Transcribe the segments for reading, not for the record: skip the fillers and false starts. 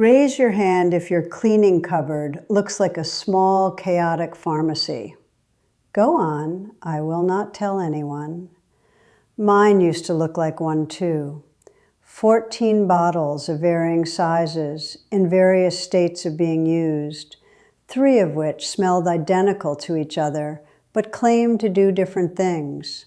Raise your hand if your cleaning cupboard looks like a small, chaotic pharmacy. Go on, I will not tell anyone. Mine used to look like one too. 14 bottles of varying sizes in various states of being used, 3 of which smelled identical to each other but claimed to do different things.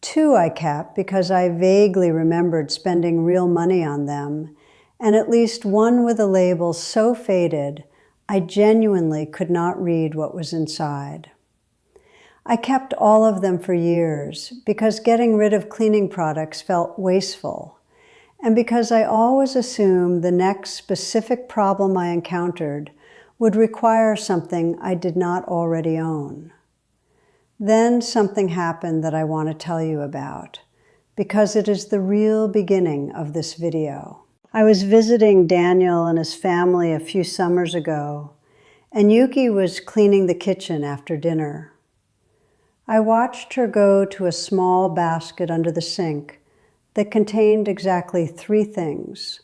2 I kept because I vaguely remembered spending real money on them, and at least one with a label so faded I genuinely could not read what was inside. I kept all of them for years because getting rid of cleaning products felt wasteful, and because I always assumed the next specific problem I encountered would require something I did not already own. Then something happened that I want to tell you about, because it is the real beginning of this video. I was visiting Daniel and his family a few summers ago, and Yuki was cleaning the kitchen after dinner. I watched her go to a small basket under the sink that contained exactly 3 things: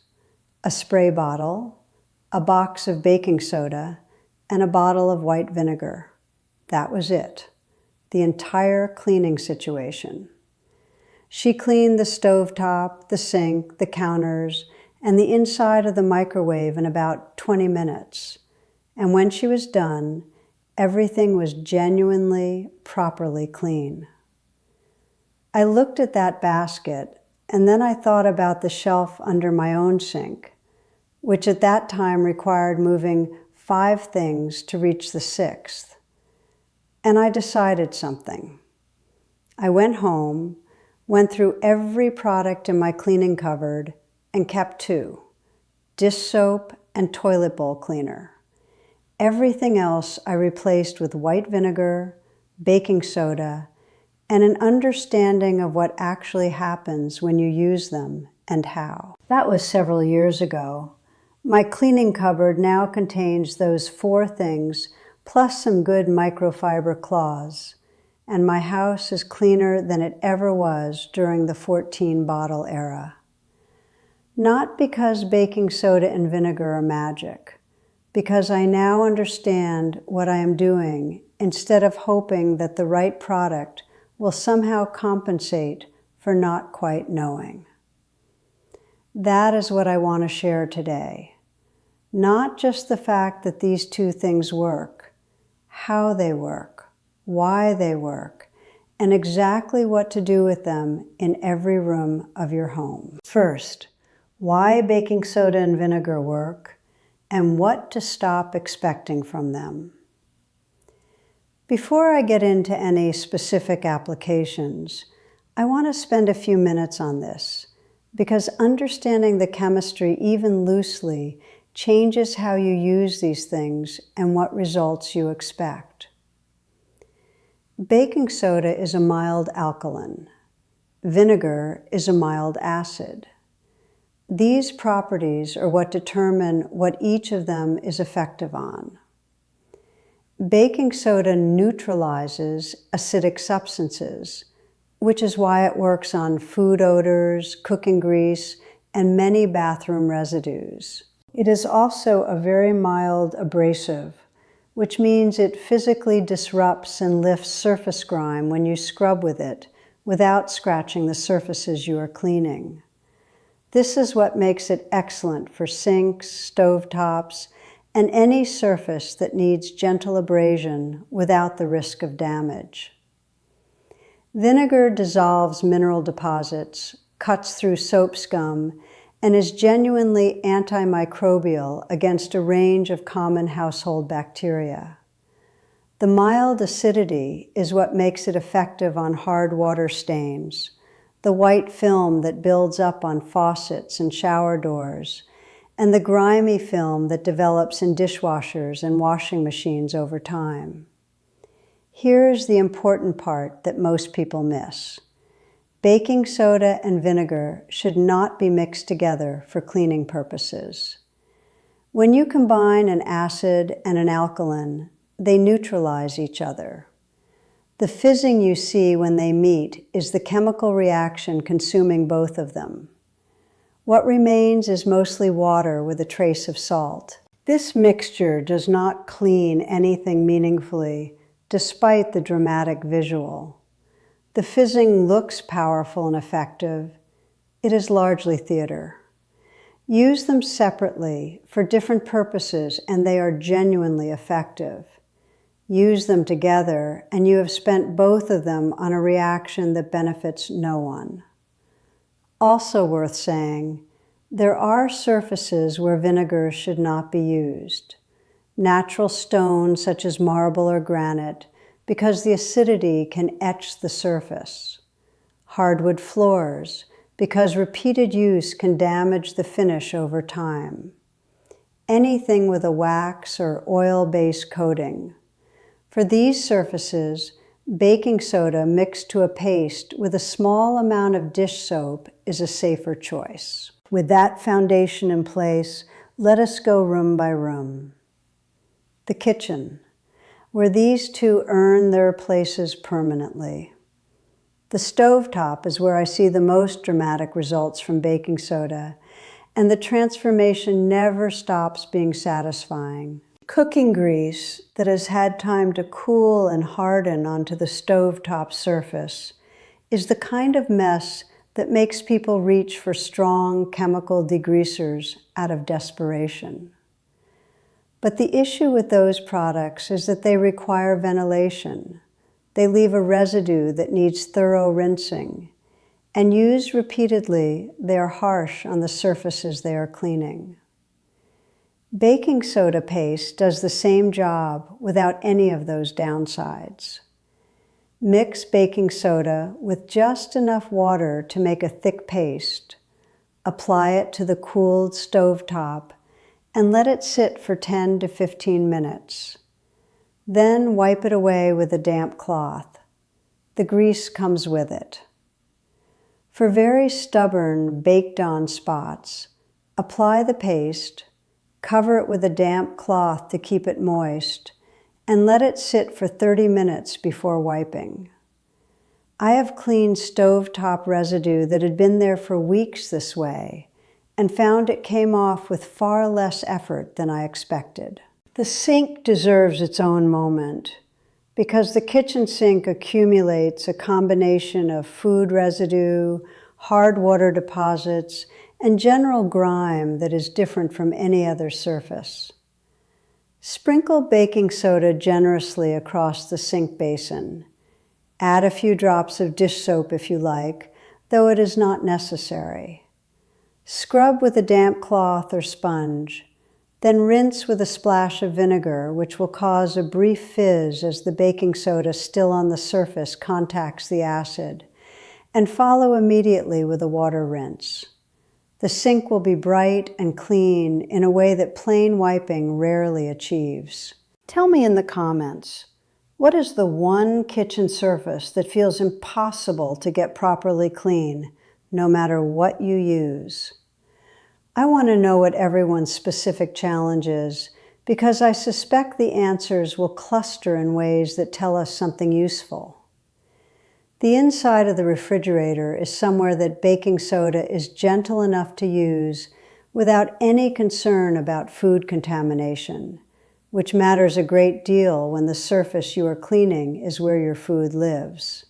a spray bottle, a box of baking soda, and a bottle of white vinegar. That was it, the entire cleaning situation. She cleaned the stovetop, the sink, the counters, and the inside of the microwave in about 20 minutes. And when she was done, everything was genuinely, properly clean. I looked at that basket, and then I thought about the shelf under my own sink, which at that time required moving 5 things to reach the 6th. And I decided something. I went home, went through every product in my cleaning cupboard, and kept 2, dish soap and toilet bowl cleaner. Everything else I replaced with white vinegar, baking soda, and an understanding of what actually happens when you use them and how. That was several years ago. My cleaning cupboard now contains those 4 things, plus some good microfiber cloths, and my house is cleaner than it ever was during the 14-bottle era. Not because baking soda and vinegar are magic, because I now understand what I am doing instead of hoping that the right product will somehow compensate for not quite knowing. That is what I want to share today. Not just the fact that these 2 things work, how they work, why they work, and exactly what to do with them in every room of your home. First, why baking soda and vinegar work, and what to stop expecting from them. Before I get into any specific applications, I want to spend a few minutes on this, because understanding the chemistry even loosely changes how you use these things and what results you expect. Baking soda is a mild alkaline. Vinegar is a mild acid. These properties are what determine what each of them is effective on. Baking soda neutralizes acidic substances, which is why it works on food odors, cooking grease, and many bathroom residues. It is also a very mild abrasive, which means it physically disrupts and lifts surface grime when you scrub with it without scratching the surfaces you are cleaning. This is what makes it excellent for sinks, stovetops, and any surface that needs gentle abrasion without the risk of damage. Vinegar dissolves mineral deposits, cuts through soap scum, and is genuinely antimicrobial against a range of common household bacteria. The mild acidity is what makes it effective on hard water stains, the white film that builds up on faucets and shower doors, and the grimy film that develops in dishwashers and washing machines over time. Here's the important part that most people miss. Baking soda and vinegar should not be mixed together for cleaning purposes. When you combine an acid and an alkaline, they neutralize each other. The fizzing you see when they meet is the chemical reaction consuming both of them. What remains is mostly water with a trace of salt. This mixture does not clean anything meaningfully, despite the dramatic visual. The fizzing looks powerful and effective. It is largely theater. Use them separately for different purposes, and they are genuinely effective. Use them together, and you have spent both of them on a reaction that benefits no one. Also worth saying, there are surfaces where vinegar should not be used. Natural stones such as marble or granite, because the acidity can etch the surface. Hardwood floors, because repeated use can damage the finish over time. Anything with a wax or oil-based coating. For these surfaces, baking soda mixed to a paste with a small amount of dish soap is a safer choice. With that foundation in place, let us go room by room. The kitchen, where these two earn their places permanently. The stovetop is where I see the most dramatic results from baking soda, and the transformation never stops being satisfying. Cooking grease that has had time to cool and harden onto the stovetop surface is the kind of mess that makes people reach for strong chemical degreasers out of desperation. But the issue with those products is that they require ventilation. They leave a residue that needs thorough rinsing, and used repeatedly, they are harsh on the surfaces they are cleaning. Baking soda paste does the same job without any of those downsides. Mix baking soda with just enough water to make a thick paste. Apply it to the cooled stovetop and let it sit for 10 to 15 minutes. Then wipe it away with a damp cloth. The grease comes with it. For very stubborn, baked-on spots, apply the paste, cover it with a damp cloth to keep it moist, and let it sit for 30 minutes before wiping. I have cleaned stovetop residue that had been there for weeks this way, and found it came off with far less effort than I expected. The sink deserves its own moment, because the kitchen sink accumulates a combination of food residue, hard water deposits, and general grime that is different from any other surface. Sprinkle baking soda generously across the sink basin. Add a few drops of dish soap if you like, though it is not necessary. Scrub with a damp cloth or sponge, then rinse with a splash of vinegar, which will cause a brief fizz as the baking soda still on the surface contacts the acid, and follow immediately with a water rinse. The sink will be bright and clean in a way that plain wiping rarely achieves. Tell me in the comments, what is the one kitchen surface that feels impossible to get properly clean, no matter what you use? I want to know what everyone's specific challenge is, because I suspect the answers will cluster in ways that tell us something useful. The inside of the refrigerator is somewhere that baking soda is gentle enough to use without any concern about food contamination, which matters a great deal when the surface you are cleaning is where your food lives.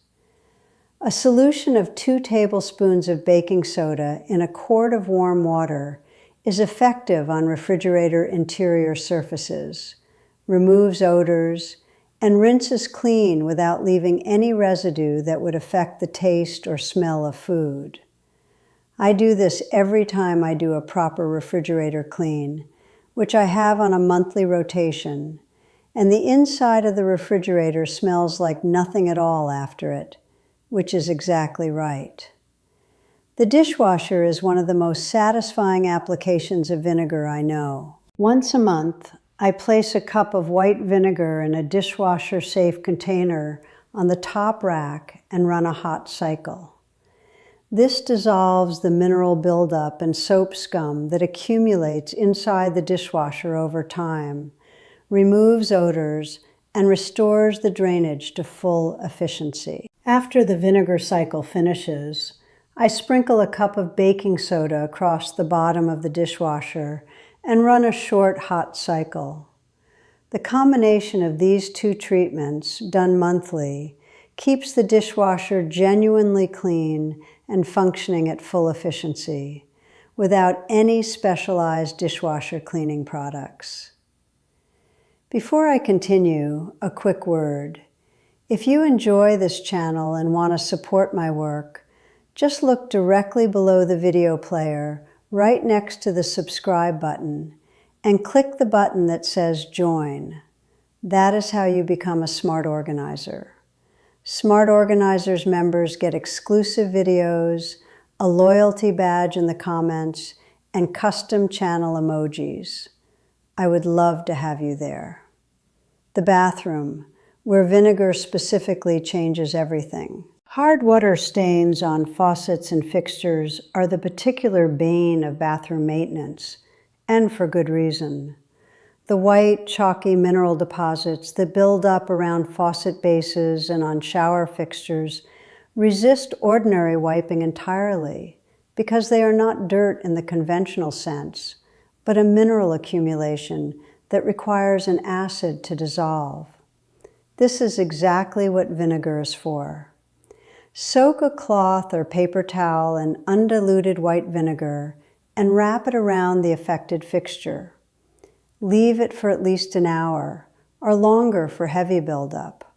A solution of 2 tablespoons of baking soda in a quart of warm water is effective on refrigerator interior surfaces, removes odors, and rinses clean without leaving any residue that would affect the taste or smell of food. I do this every time I do a proper refrigerator clean, which I have on a monthly rotation, and the inside of the refrigerator smells like nothing at all after it, which is exactly right. The dishwasher is one of the most satisfying applications of vinegar I know. Once a month, I place a cup of white vinegar in a dishwasher-safe container on the top rack and run a hot cycle. This dissolves the mineral buildup and soap scum that accumulates inside the dishwasher over time, removes odors, and restores the drainage to full efficiency. After the vinegar cycle finishes, I sprinkle a cup of baking soda across the bottom of the dishwasher and run a short hot cycle. The combination of these two treatments, done monthly, keeps the dishwasher genuinely clean and functioning at full efficiency, without any specialized dishwasher cleaning products. Before I continue, a quick word. If you enjoy this channel and want to support my work, just look directly below the video player, right next to the subscribe button, and click the button that says Join. That is how you become a Smart Organizer. Smart Organizers members get exclusive videos, a loyalty badge in the comments, and custom channel emojis. I would love to have you there. The bathroom, where vinegar specifically changes everything. Hard water stains on faucets and fixtures are the particular bane of bathroom maintenance, and for good reason. The white, chalky mineral deposits that build up around faucet bases and on shower fixtures resist ordinary wiping entirely because they are not dirt in the conventional sense, but a mineral accumulation that requires an acid to dissolve. This is exactly what vinegar is for. Soak a cloth or paper towel in undiluted white vinegar and wrap it around the affected fixture. Leave it for at least an hour, or longer for heavy buildup.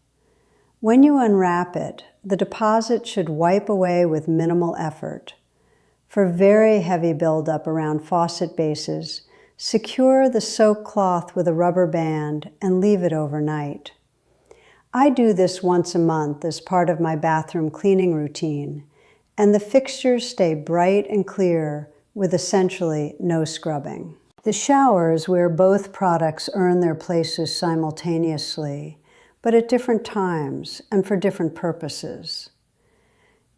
When you unwrap it, the deposit should wipe away with minimal effort. For very heavy buildup around faucet bases, secure the soaked cloth with a rubber band and leave it overnight. I do this once a month as part of my bathroom cleaning routine, and the fixtures stay bright and clear with essentially no scrubbing. The shower is where both products earn their places simultaneously, but at different times and for different purposes.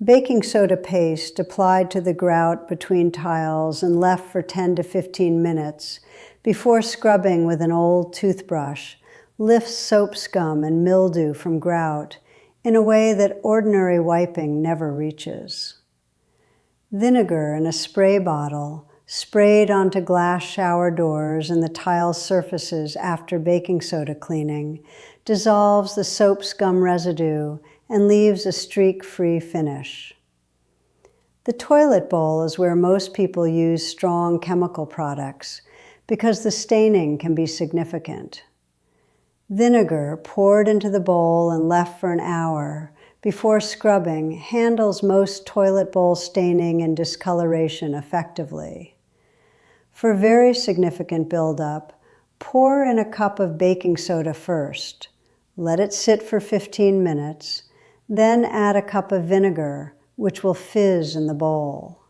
Baking soda paste applied to the grout between tiles and left for 10 to 15 minutes before scrubbing with an old toothbrush lifts soap scum and mildew from grout in a way that ordinary wiping never reaches. Vinegar in a spray bottle sprayed onto glass shower doors and the tile surfaces after baking soda cleaning dissolves the soap scum residue and leaves a streak-free finish. The toilet bowl is where most people use strong chemical products because the staining can be significant. Vinegar poured into the bowl and left for an hour before scrubbing handles most toilet bowl staining and discoloration effectively. For very significant buildup, pour in a cup of baking soda first. Let it sit for 15 minutes, then add a cup of vinegar, which will fizz in the bowl.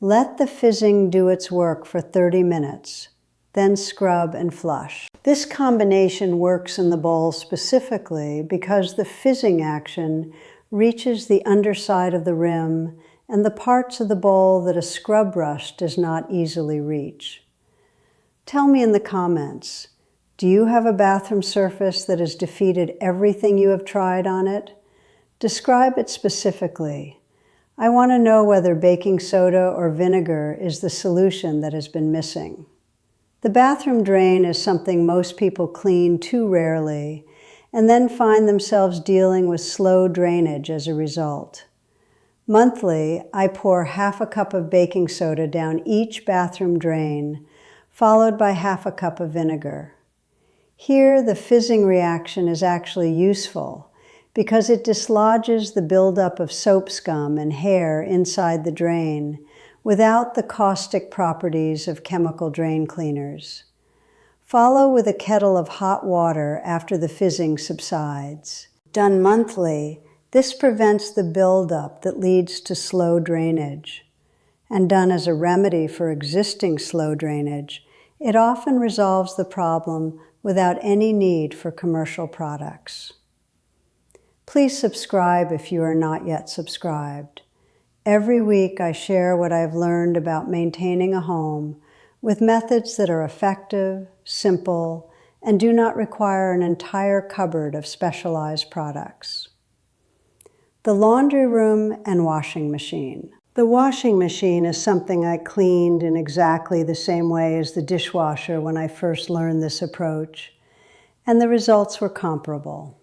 Let the fizzing do its work for 30 minutes, then scrub and flush. This combination works in the bowl specifically because the fizzing action reaches the underside of the rim and the parts of the bowl that a scrub brush does not easily reach. Tell me in the comments, do you have a bathroom surface that has defeated everything you have tried on it? Describe it specifically. I want to know whether baking soda or vinegar is the solution that has been missing. The bathroom drain is something most people clean too rarely and then find themselves dealing with slow drainage as a result. Monthly, I pour half a cup of baking soda down each bathroom drain, followed by half a cup of vinegar. Here, the fizzing reaction is actually useful because it dislodges the buildup of soap scum and hair inside the drain without the caustic properties of chemical drain cleaners. Follow with a kettle of hot water after the fizzing subsides. Done monthly, this prevents the buildup that leads to slow drainage. And done as a remedy for existing slow drainage, it often resolves the problem without any need for commercial products. Please subscribe if you are not yet subscribed. Every week I share what I've learned about maintaining a home with methods that are effective, simple, and do not require an entire cupboard of specialized products. The laundry room and washing machine. The washing machine is something I cleaned in exactly the same way as the dishwasher when I first learned this approach, and the results were comparable.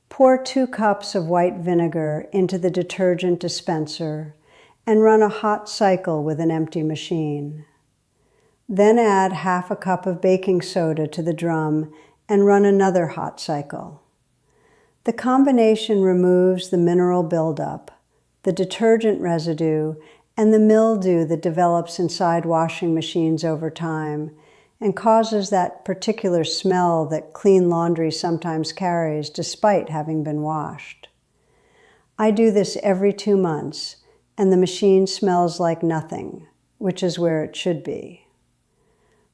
Pour 2 cups of white vinegar into the detergent dispenser and run a hot cycle with an empty machine. Then add half a cup of baking soda to the drum and run another hot cycle. The combination removes the mineral buildup, the detergent residue, and the mildew that develops inside washing machines over time and causes that particular smell that clean laundry sometimes carries despite having been washed. I do this every 2 months, and the machine smells like nothing, which is where it should be.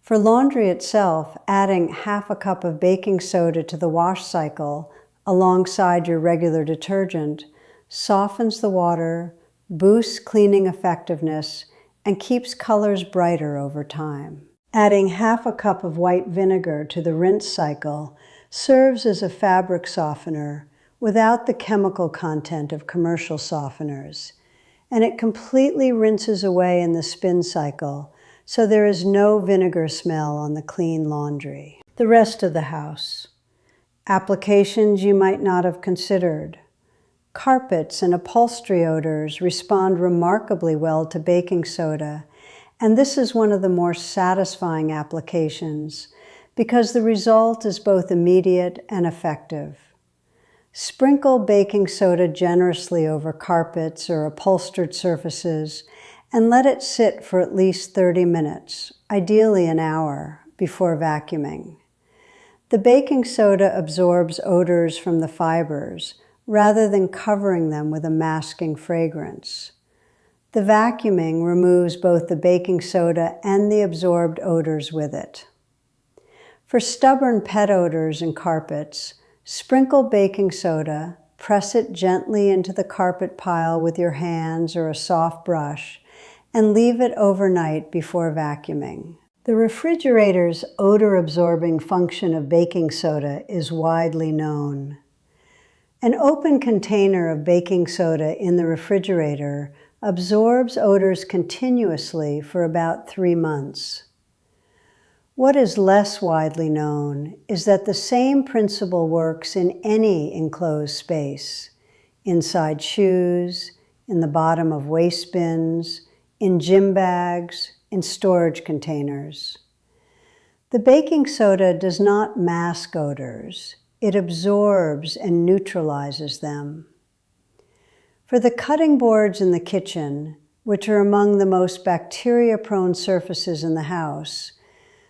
For laundry itself, adding half a cup of baking soda to the wash cycle alongside your regular detergent softens the water, boosts cleaning effectiveness, and keeps colors brighter over time. Adding half a cup of white vinegar to the rinse cycle serves as a fabric softener without the chemical content of commercial softeners, and it completely rinses away in the spin cycle, so there is no vinegar smell on the clean laundry. The rest of the house. Applications you might not have considered. Carpets and upholstery odors respond remarkably well to baking soda, and this is one of the more satisfying applications because the result is both immediate and effective. Sprinkle baking soda generously over carpets or upholstered surfaces and let it sit for at least 30 minutes, ideally an hour, before vacuuming. The baking soda absorbs odors from the fibers rather than covering them with a masking fragrance. The vacuuming removes both the baking soda and the absorbed odors with it. For stubborn pet odors and carpets, sprinkle baking soda, press it gently into the carpet pile with your hands or a soft brush, and leave it overnight before vacuuming. The refrigerator's odor-absorbing function of baking soda is widely known. An open container of baking soda in the refrigerator absorbs odors continuously for about 3 months. What is less widely known is that the same principle works in any enclosed space, inside shoes, in the bottom of waste bins, in gym bags, in storage containers. The baking soda does not mask odors. It absorbs and neutralizes them. For the cutting boards in the kitchen, which are among the most bacteria-prone surfaces in the house,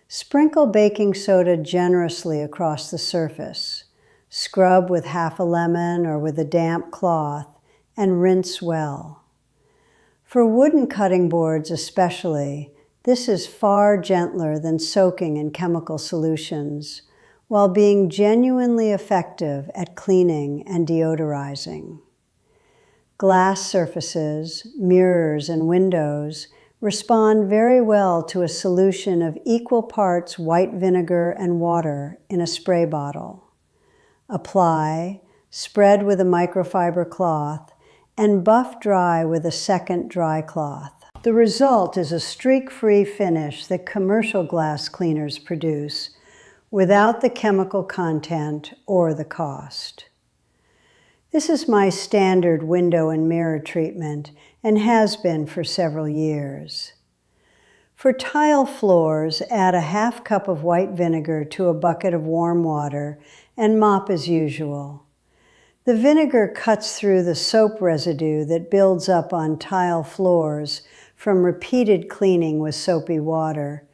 sprinkle baking soda generously across the surface. Scrub with half a lemon or with a damp cloth, and rinse well. For wooden cutting boards especially, this is far gentler than soaking in chemical solutions, while being genuinely effective at cleaning and deodorizing. Glass surfaces, mirrors, and windows respond very well to a solution of equal parts white vinegar and water in a spray bottle. Apply, spread with a microfiber cloth, and buff dry with a second dry cloth. The result is a streak-free finish that commercial glass cleaners produce without the chemical content or the cost. This is my standard window and mirror treatment and has been for several years. For tile floors, add a half cup of white vinegar to a bucket of warm water and mop as usual. The vinegar cuts through the soap residue that builds up on tile floors from repeated cleaning with soapy water,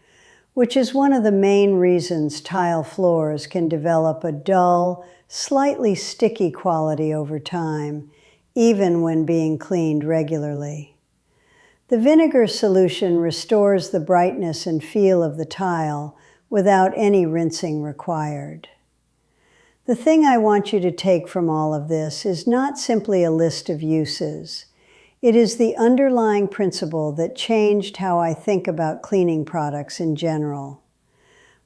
which is one of the main reasons tile floors can develop a dull, slightly sticky quality over time, even when being cleaned regularly. The vinegar solution restores the brightness and feel of the tile without any rinsing required. The thing I want you to take from all of this is not simply a list of uses. It is the underlying principle that changed how I think about cleaning products in general.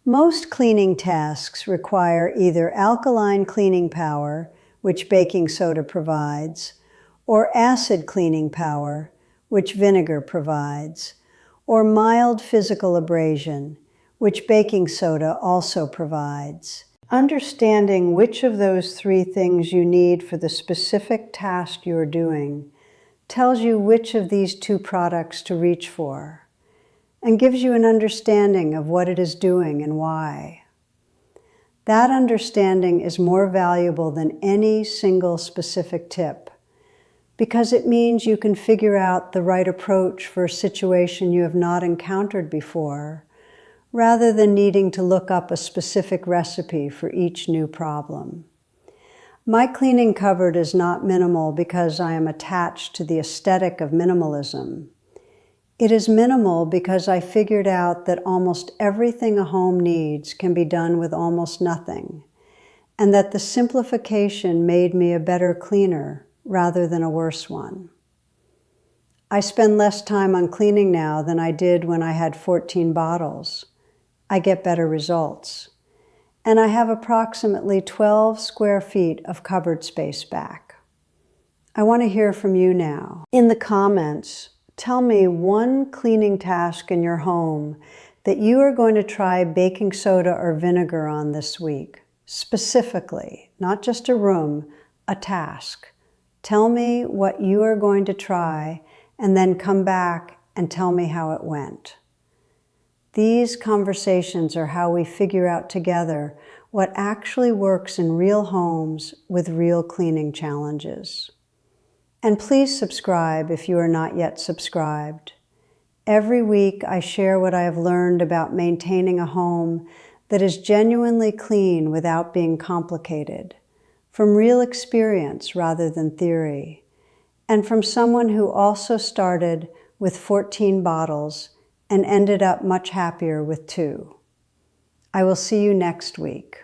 Most cleaning tasks require either alkaline cleaning power, which baking soda provides, or acid cleaning power, which vinegar provides, or mild physical abrasion, which baking soda also provides. Understanding which of those three things you need for the specific task you're doing tells you which of these two products to reach for, and gives you an understanding of what it is doing and why. That understanding is more valuable than any single specific tip, because it means you can figure out the right approach for a situation you have not encountered before, rather than needing to look up a specific recipe for each new problem. My cleaning cupboard is not minimal because I am attached to the aesthetic of minimalism. It is minimal because I figured out that almost everything a home needs can be done with almost nothing, and that the simplification made me a better cleaner rather than a worse one. I spend less time on cleaning now than I did when I had 14 bottles. I get better results. And I have approximately 12 square feet of cupboard space back. I want to hear from you now. In the comments, tell me one cleaning task in your home that you are going to try baking soda or vinegar on this week. Specifically, not just a room, a task. Tell me what you are going to try and then come back and tell me how it went. These conversations are how we figure out together what actually works in real homes with real cleaning challenges. And please subscribe if you are not yet subscribed. Every week I share what I have learned about maintaining a home that is genuinely clean without being complicated, from real experience rather than theory, and from someone who also started with 14 bottles and ended up much happier with 2. I will see you next week.